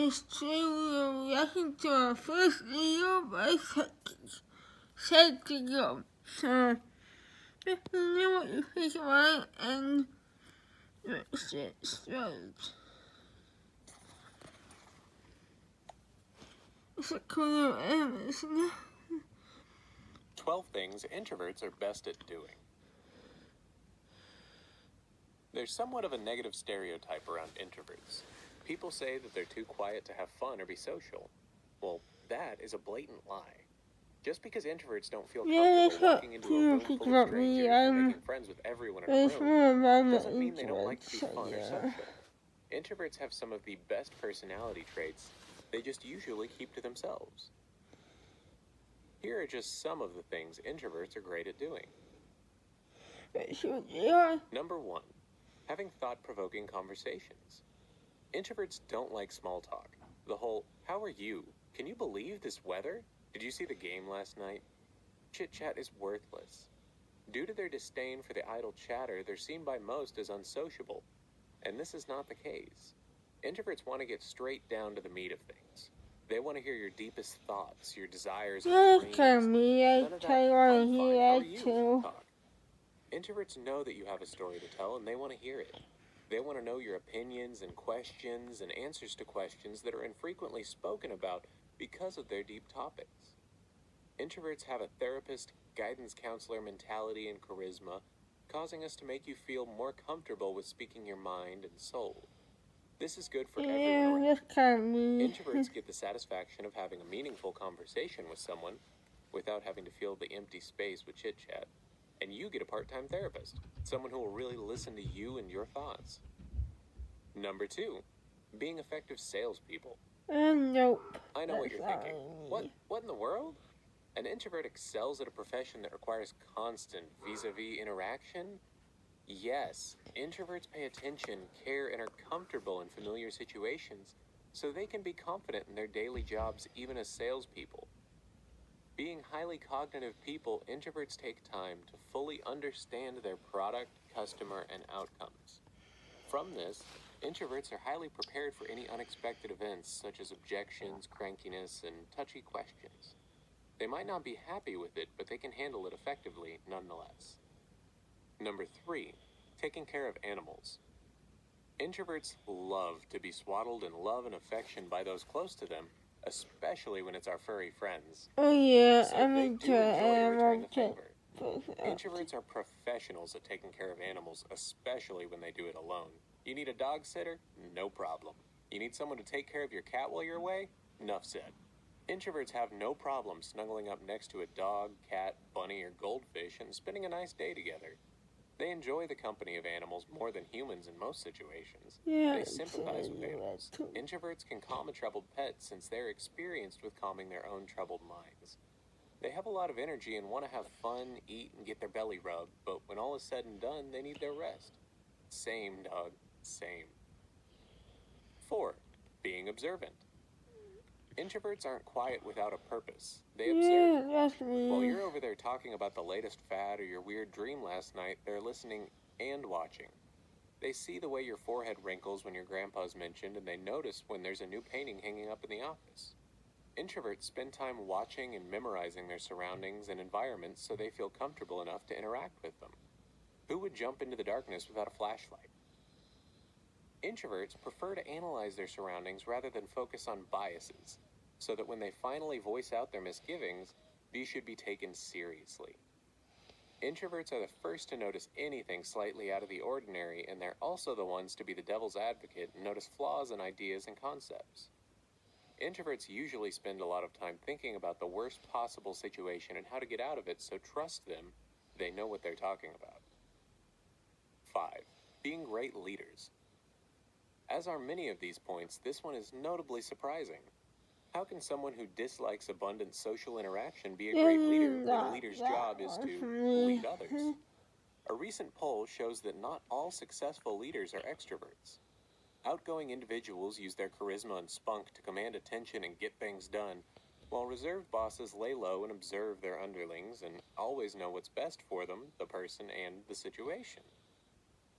extremely reacting to our first video by setting up. So, let me know what you think about it and let's get started. It's a cool isn't it? 12 things introverts are best at doing. There's somewhat of a negative stereotype around introverts. People say that they're too quiet to have fun or be social. Well, that is a blatant lie. Just because introverts don't feel comfortable walking into a room full of strangers and making friends with everyone in a room doesn't mean they don't like to be fun or social. Introverts have some of the best personality traits, they just usually keep to themselves. Here are just some of the things introverts are great at doing. Number 1, having thought-provoking conversations. Introverts don't like small talk. The whole, "How are you? Can you believe this weather? Did you see the game last night?" Chit-chat is worthless. Due to their disdain for the idle chatter, they're seen by most as unsociable. And this is not the case. Introverts want to get straight down to the meat of things. They want to hear your deepest thoughts, your desires, and dreams. None of that, "I'm fine, how are you?" talk. Introverts know that you have a story to tell and they want to hear it. They want to know your opinions and questions and answers to questions that are infrequently spoken about because of their deep topics. Introverts have a therapist, guidance counselor mentality and charisma, causing us to make you feel more comfortable with speaking your mind and soul. This is good for everyone around. Introverts get the satisfaction of having a meaningful conversation with someone without having to fill the empty space with chit-chat. And you get a part-time therapist, someone who will really listen to you and your thoughts. Number 2, being effective salespeople. Nope. I know what you're thinking. What in the world? An introvert excels at a profession that requires constant vis-a-vis interaction? Yes, introverts pay attention, care, and are comfortable in familiar situations, so they can be confident in their daily jobs even as salespeople. Being highly cognitive people, introverts take time to fully understand their product, customer, and outcomes. From this, introverts are highly prepared for any unexpected events such as objections, crankiness, and touchy questions. They might not be happy with it, but they can handle it effectively nonetheless. Number 3, taking care of animals. Introverts love to be swaddled in love and affection by those close to them, especially when it's our furry friends. Oh yeah, So they do enjoy returning the favor. Introverts are professionals at taking care of animals, especially when they do it alone. You need a dog sitter? No problem. You need someone to take care of your cat while you're away? Enough said. Introverts have no problem snuggling up next to a dog, cat, bunny, or goldfish and spending a nice day together. They enjoy the company of animals more than humans in most situations. They sympathize with animals. Introverts can calm a troubled pet since they're experienced with calming their own troubled minds. They have a lot of energy and want to have fun, eat, and get their belly rubbed, but when all is said and done, they need their rest. Same, dog. Same. 4, being observant. Introverts aren't quiet without a purpose. They observe. While you're over there talking about the latest fad or your weird dream last night, they're listening and watching. They see the way your forehead wrinkles when your grandpa's mentioned, and they notice when there's a new painting hanging up in the office. Introverts spend time watching and memorizing their surroundings and environments so they feel comfortable enough to interact with them. Who would jump into the darkness without a flashlight? Introverts prefer to analyze their surroundings rather than focus on biases, so that when they finally voice out their misgivings, these should be taken seriously. Introverts are the first to notice anything slightly out of the ordinary, and they're also the ones to be the devil's advocate and notice flaws in ideas and concepts. Introverts usually spend a lot of time thinking about the worst possible situation and how to get out of it, so trust them, they know what they're talking about. 5, being great leaders. As are many of these points, this one is notably surprising. How can someone who dislikes abundant social interaction be a great leader when a leader's job is to lead others? A recent poll shows that not all successful leaders are extroverts. Outgoing individuals use their charisma and spunk to command attention and get things done, while reserved bosses lay low and observe their underlings and always know what's best for them, the person, and the situation.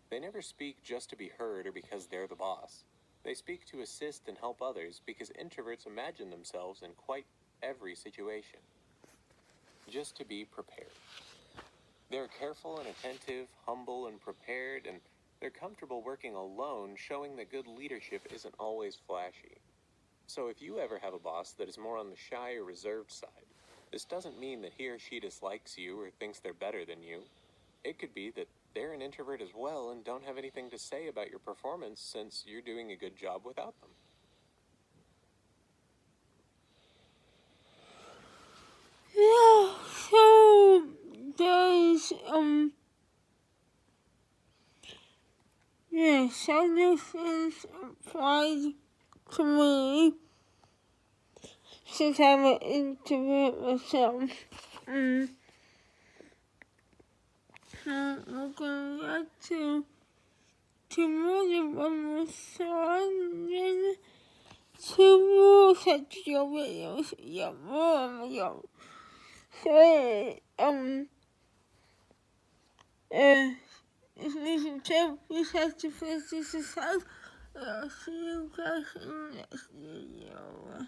They never speak just to be heard or because they're the boss. They speak to assist and help others because introverts imagine themselves in quite every situation. Just to be prepared. They're careful and attentive, humble and prepared, and they're comfortable working alone, showing that good leadership isn't always flashy. So if you ever have a boss that is more on the shy or reserved side, this doesn't mean that he or she dislikes you or thinks they're better than you. It could be that they're an introvert as well and don't have anything to say about your performance since you're doing a good job without them. Yeah, so does, yeah, so this is applied to me since I'm an introvert myself. So we're going to more than one more song and two more such videos. Yeah, more. So, listen to this has to finish this aside. I'll see you guys in the next video.